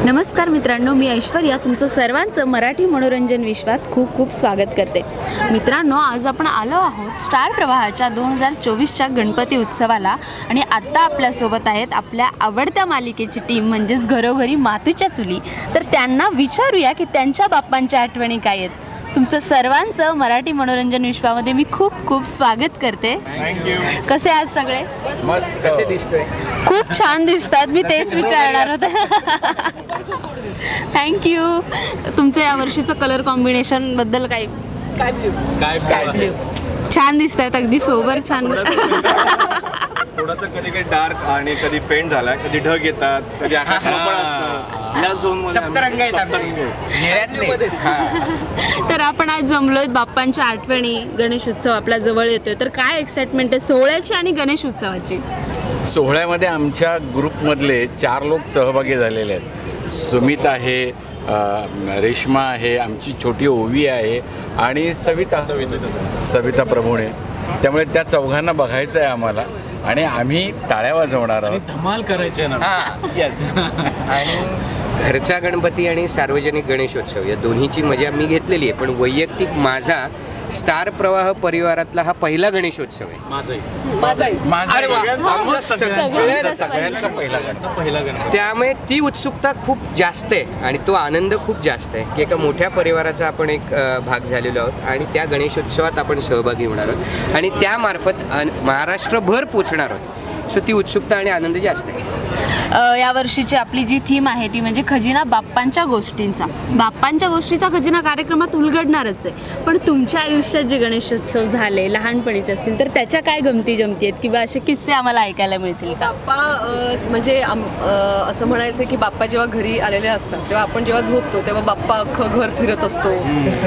नमस्कार मित्रांनो, मी ऐश्वर्या तुमचं सर्वांचं मराठी मनोरंजन विश्वात खूप खूप स्वागत करते. मित्रांनो, आज आपण आलो आहोत स्टार प्रवाहाच्या 2024च्या गणपती उत्सवाला आणि आत्ता आपल्यासोबत आहेत आपल्या आवडत्या मालिकेची टीम म्हणजेच घरोघरी मातीच्या चुली. तर त्यांना विचारूया की त्यांच्या बाप्पांच्या आठवणी काय आहेत. तुमचं सर्वांचं मराठी मनोरंजन विश्वामध्ये मी खूप खूप स्वागत करते. कसे आज सगळे? मस्त. कसे दिसतोय? खूप छान दिसतात. मी तेच विचारणार होते. थँक्यू. तुमचं या वर्षीचं कलर कॉम्बिनेशन बद्दल काय? स्काय ब्ल्यू छान दिसत आहेत, अगदी सोबर छान. थोडासा कधी काही डार्क आणि कधी फेंट झाला, कधी ढग येतात, कधी आकाश मोकळं असतं. या झोन मध्ये सप्तरंग आहेत. तर आपण आज जमलोय बाप्पांच्या आठवणी. गणेश उत्सव आपल्या जवळ येतोय, तर काय एक्साइटमेंट आहे सोहळ्याची आणि गणेश उत्सवाची? सोहळ्यामध्ये आमच्या ग्रुपमधले 4 लोक सहभागी झालेले आहेत. सुमित आहे, रेश्मा आहे, आमची छोटी ओवी आहे आणि सविता प्रभुणे. त्यामुळे त्या चौघांना बघायचं आहे आम्हाला आणि आम्ही टाळ्या वाजवणार आहोत. धमाल करायची आहे ना. येस. आणि घरचा गणपती आणि सार्वजनिक गणेशोत्सव या दोन्हीची मजा मी घेतलेली आहे, पण वैयक्तिक माझा स्टार प्रवाह परिवारातला हा पहिला गणेशोत्सव आहे. सगळ्यांचा पहिला गणपती. त्यामुळे ती उत्सुकता खूप जास्त आहे आणि तो आनंद खूप जास्त आहे की एका मोठ्या परिवाराचा आपण एक भाग झालेलो आहोत आणि त्या गणेशोत्सवात आपण सहभागी होणार आहोत आणि त्यामार्फत महाराष्ट्रभर पोचणार आहोत. सो ती उत्सुकता आणि आनंद जास्त आहे. या वर्षीची आपली जी थीम आहे ती म्हणजे खजिना बाप्पांच्या गोष्टींचा. बाप्पांच्या गोष्टीचा खजिना कार्यक्रमात उलगडणारच आहे, पण तुमच्या आयुष्यात जे गणेशोत्सव झाले लहानपणीचे असतील तर त्याच्या काय गमती जमती आहेत किंवा असे किस्से आम्हाला ऐकायला मिळतील का? बाप्पा म्हणजे असं म्हणायचं की बाप्पा जेव्हा घरी आलेले असतात तेव्हा आपण जेव्हा झोपतो तेव्हा बाप्पा अख्खं घर फिरत असतो.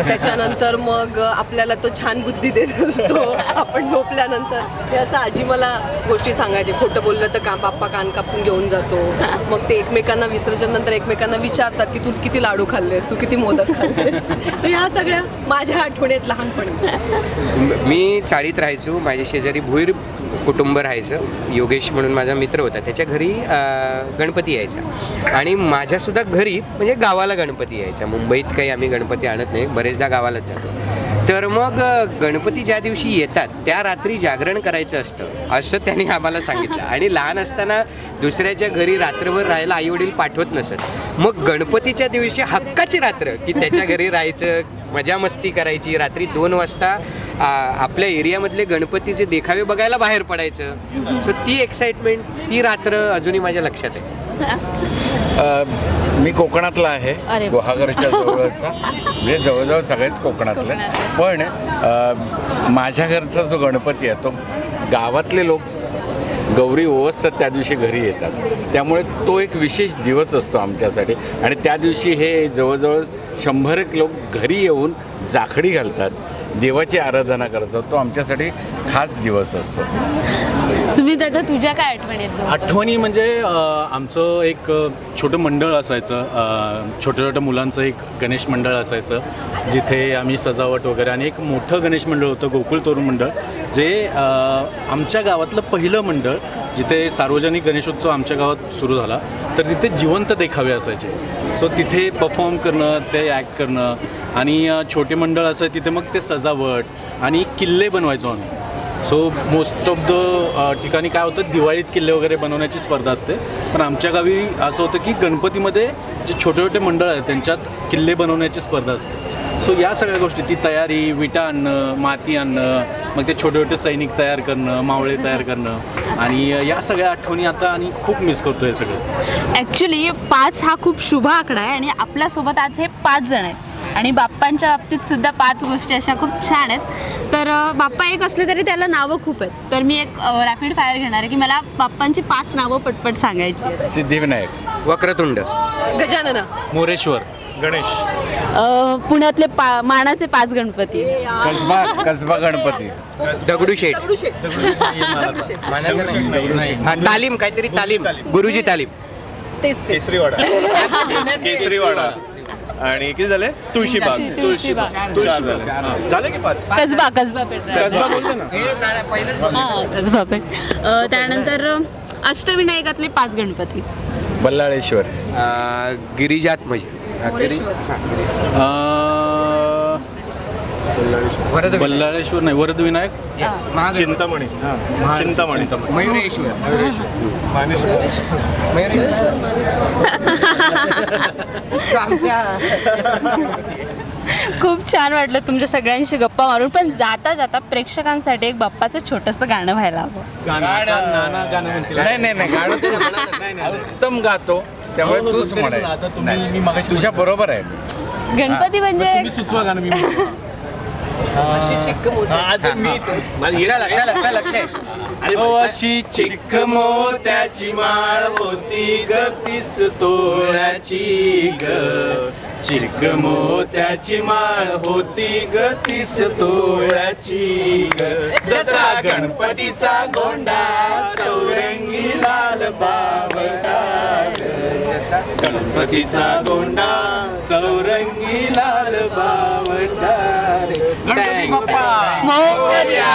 त्याच्यानंतर मग आपल्याला तो छान बुद्धी देत असतो आपण झोपल्यानंतर. हे असं आजी मला गोष्टी सांगायची. खोटं बोललं तर बाप्पा कान कापून घेऊन जातो. मग ते एकमेकांना विसर्जन नंतर एकमेकांना विचारतात की तू किती लाडू खाल्लेस, तू किती मोदक खाल्लेस. तर ह्या सगळ्या माझ्या आठवणीत लहानपणीच्या. मी चाळीत राहायचो. माझ्या शेजारी भुईर कुटुंब राहायचं. योगेश म्हणून माझा मित्र होता, त्याच्या घरी गणपती यायचा आणि माझ्यासुद्धा घरी म्हणजे गावाला गणपती यायचा. मुंबईत काही आम्ही गणपती आणत नाही, बरेचदा गावालाच जातो. तर मग गणपती ज्या दिवशी येतात त्या रात्री जागरण करायचं असतं असं त्यांनी आम्हाला सांगितलं. आणि लहान असताना दुसऱ्याच्या घरी रात्रभर राहायला आईवडील पाठवत नसत. मग गणपतीच्या दिवशी हक्काची रात्र की त्याच्या घरी राहायचं, मजा मस्ती करायची. रात्री 2 वाजता आपल्या एरियामधले गणपतीचे देखावे बघायला बाहेर पडायचं. सो ती एक्साइटमेंट, ती रात्र अजूनही माझ्या लक्षात आहे. मी कोकणातला आहे, गुहागरच्या जवळचा, म्हणजे जवळजवळ सगळेच कोकणातले. पण माझ्या घरचा जो गणपती आहे तो गावातले लोक गौरी ओवसतात त्या दिवशी घरी येतात. त्यामुळे तो एक विशेष दिवस असतो आमच्यासाठी आणि त्या दिवशी हे जवळजवळ 100 लोक घरी येऊन जाखडी घालतात, देवाची आराधना करतात. तो आमच्यासाठी खास दिवस असतो. सुमित, आता तुझ्या काय आठवणी आहेत? आठवणी म्हणजे आमचं एक छोटं मंडळ असायचं. छोट्या छोट्या मुलांचं एक गणेश मंडळ असायचं जिथे आम्ही सजावट वगैरे, आणि एक मोठं गणेश मंडळ होतं गोकुळ तरुण मंडळ, जे आमच्या गावातलं पहिलं मंडळ जिथे सार्वजनिक गणेशोत्सव आमच्या गावात सुरू झाला. तर तिथे जिवंत देखावे असायचे. सो तिथे परफॉर्म करणं, ते ॲक्ट करणं आणि छोटे मंडळ असायचं तिथे मग ते सजावट आणि किल्ले बनवायचो आम्ही. सो मोस्ट ऑफ द ठिकाणी काय होतं, दिवाळीत किल्ले वगैरे बनवण्याची स्पर्धा असते, पण आमच्या गावी असं होतं की गणपतीमध्ये जे छोटे छोटे मंडळ आहेत त्यांच्यात किल्ले बनवण्याची स्पर्धा असते. सो या सगळ्या गोष्टी, ती तयारी, विटा आणणं, माती आणणं, मग ते छोटे छोटे सैनिक तयार करणं, मावळे तयार करणं, आणि या सगळ्या आठवणी आता आणि खूप मिस करतो हे सगळं. ॲक्च्युली 5 हा खूप शुभ आकडा आहे आणि आपल्यासोबत आज हे 5 जण आहेत आणि बाप्पांच्या बाबतीत सुद्धा 5 गोष्टी अशा खूप छान आहेत. तर बाप्पा एक असले तरी त्याला नावं खूप आहेत. तर मी एक रॅपिड फायर घेणार आहे की मला बाप्पांची 5 नावं पटपट सांगायची. सिद्धिविनायक, वक्रतुंड, गजानना, मोरेश्वर, गणेश, पुण्यातले मानाचे 5 गणपती. कसबा गणपती, दगडूशेठ, तालीम, काहीतरी तालीम, गुरुजी तालीम, केसरीवाडा आणि किती झाले? तुळशीबाग. झाले की 5? कसबा बोलतो ना. कसबा पेठ. त्यानंतर अष्टविनायकातले 5 गणपती. बल्लाळेश्वर, गिरिजात म्हणजे मोरेश्वर. बल्लाळेश्वर नाही, वरदविनायक, चिंतामणी चिंतामणी मयुरेश्वर खूप छान वाटलं तुमच्या सगळ्यांशी गप्पा मारून. पण जाता जाता प्रेक्षकांसाठी एक बाप्पाचं छोटंसं गाणं व्हायला हवं. नाही नाही नाही गाणं उत्तम गातो, त्यामुळे तूच म्हणाय तुझ्या बरोबर आहे. गणपती म्हणजे अशी चिक्क मोती. अशी चिक्क मोत्याची माळ होती ग 30 तोळ्याची ग. चिक्क मोत्याची माळ होती ग 30 तोळ्याची ग. जसा गणपतीचा गोंडा चौरंगी लाल बावटा जसा गणपतीचा गोंडा चौरंगी लाल बावटा. मोरया.